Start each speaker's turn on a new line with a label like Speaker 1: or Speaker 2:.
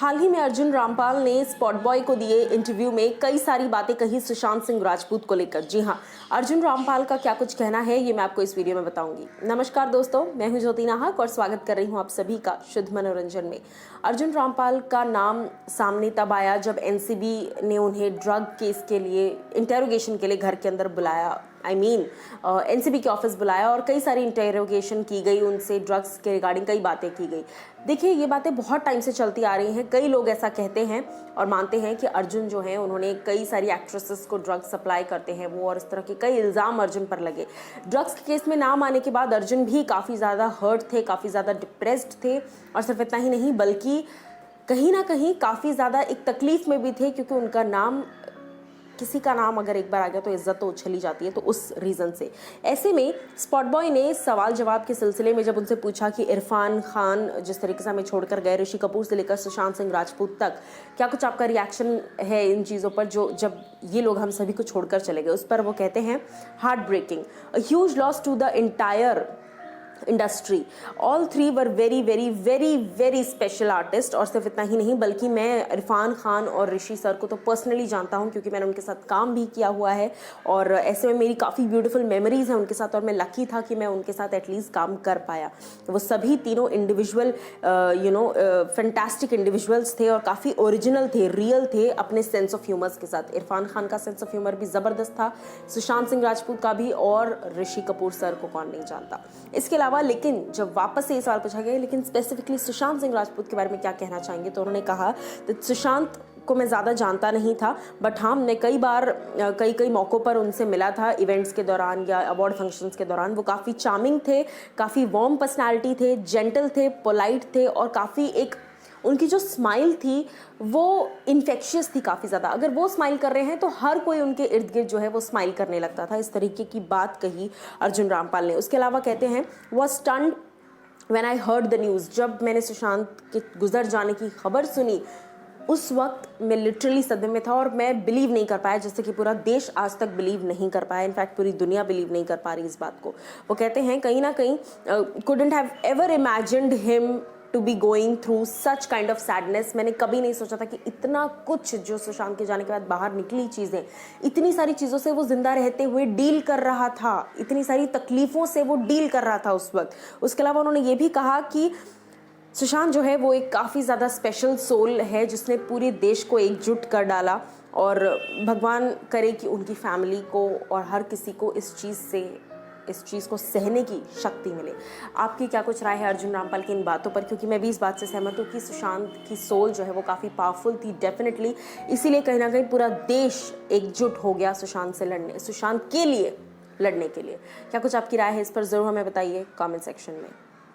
Speaker 1: हाल ही में अर्जुन रामपाल ने spot boy को दिए इंटरव्यू में कई सारी बातें कही सुशांत सिंह राजपूत को लेकर। जी हाँ, अर्जुन रामपाल का क्या कुछ कहना है ये मैं आपको इस वीडियो में बताऊंगी। नमस्कार दोस्तों, मैं हूं ज्योति नाहक और स्वागत कर रही हूं आप सभी का शुद्ध मनोरंजन में। अर्जुन रामपाल का नाम सामने तब आया जब एनसीबी ने उन्हें ड्रग केस के लिए इंटेरोगेशन के लिए घर के अंदर बुलाया। एनसीबी के ऑफिस बुलाया और कई सारी इंटेरोगेशन की गई, उनसे ड्रग्स के रिगार्डिंग कई बातें की गई। देखिए, ये बातें बहुत टाइम से चलती आ रही हैं। कई लोग ऐसा कहते हैं और मानते हैं कि अर्जुन जो है उन्होंने कई सारी एक्ट्रेसेस को ड्रग्स सप्लाई करते हैं वो, और इस तरह के कई इल्ज़ाम अर्जुन पर लगे। ड्रग्स के केस में नाम आने के बाद अर्जुन भी काफ़ी ज़्यादा हर्ट थे, काफ़ी ज़्यादा डिप्रेस्ड थे, और सिर्फ इतना ही नहीं बल्कि कहीं ना कहीं काफ़ी ज़्यादा एक तकलीफ में भी थे, क्योंकि उनका नाम, किसी का नाम अगर एक बार आ गया तो इज्जत तो उछली जाती है, तो उस रीज़न से। ऐसे में स्पॉट बॉय ने सवाल जवाब के सिलसिले में जब उनसे पूछा कि इरफान खान जिस तरीके से हमें छोड़कर गए, ऋषि कपूर से लेकर सुशांत सिंह राजपूत तक, क्या कुछ आपका रिएक्शन है इन चीज़ों पर जो जब ये लोग हम सभी को छोड़कर चले गए। उस पर वो कहते हैं, heart breaking, a huge loss to the entire industry, all three were very very very very special artist. और सिर्फ इतना ही नहीं बल्कि मैं इरफान खान और ऋषि सर को तो पर्सनली जानता हूं, क्योंकि मैंने उनके साथ काम भी किया हुआ है और ऐसे में मेरी काफ़ी ब्यूटीफुल मेमोरीज हैं उनके साथ, और मैं लकी था कि मैं उनके साथ एटलीस्ट काम कर पाया। वो सभी तीनों इंडिविजुअल फैंटास्टिक इंडिविजुअल्स थे और काफ़ी ओरिजिनल थे, रियल थे अपने सेंस ऑफ ह्यूमर्स के साथ। इरफान खान का सेंस ऑफ ह्यूमर भी ज़बरदस्त था, सुशांत सिंह राजपूत का भी, और ऋषि कपूर सर को कौन नहीं जानता। इसके अलावा लेकिन जब वापस से ये सवाल पूछा गया लेकिन स्पेसिफिकली सुशांत सिंह राजपूत के बारे में क्या कहना चाहेंगे, तो उन्होंने कहा कि सुशांत को मैं ज़्यादा जानता नहीं था, बट हाँ, मैं कई बार कई मौक़ों पर उनसे मिला था, इवेंट्स के दौरान या अवार्ड फंक्शंस के दौरान। वो काफ़ी चार्मिंग थे, काफ़ी वार्म पर्सनैलिटी थे, जेंटल थे, पोलाइट थे, और काफ़ी एक उनकी जो स्माइल थी वो इन्फेक्शियस थी काफ़ी ज़्यादा। अगर वो स्माइल कर रहे हैं तो हर कोई उनके इर्द गिर्द जो है वो स्माइल करने लगता था। इस तरीके की बात कही अर्जुन रामपाल ने। उसके अलावा कहते हैं, was stunned when I heard the news, जब मैंने सुशांत के गुजर जाने की खबर सुनी उस वक्त मैं लिटरली सदमे में था और मैं बिलीव नहीं कर पाया, जैसे कि पूरा देश आज तक बिलीव नहीं कर पाया। इनफैक्ट पूरी दुनिया बिलीव नहीं कर पा रही इस बात को। वो कहते हैं, कहीं ना कहीं couldn't have ever imagined him to be going through such kind of sadness. मैंने कभी नहीं सोचा था कि इतना कुछ जो सुशांत के जाने के बाद बाहर निकली चीज़ें, इतनी सारी चीज़ों से वो जिंदा रहते हुए डील कर रहा था, इतनी सारी तकलीफ़ों से वो डील कर रहा था उस वक्त। उसके अलावा उन्होंने ये भी कहा कि सुशांत जो है वो एक काफ़ी ज़्यादा स्पेशल सोल है जिसने पूरे देश को एकजुट कर डाला, और भगवान करे कि उनकी फैमिली को और हर किसी को इस चीज़ को सहने की शक्ति मिले। आपकी क्या कुछ राय है अर्जुन रामपाल की इन बातों पर? क्योंकि मैं भी इस बात से सहमत हूँ कि सुशांत की सोल जो है वो काफ़ी पावरफुल थी डेफिनेटली, इसीलिए कहीं ना कहीं पूरा देश एकजुट हो गया सुशांत के लिए लड़ने के लिए। क्या कुछ आपकी राय है इस पर? ज़रूर हमें बताइए कमेंट सेक्शन में।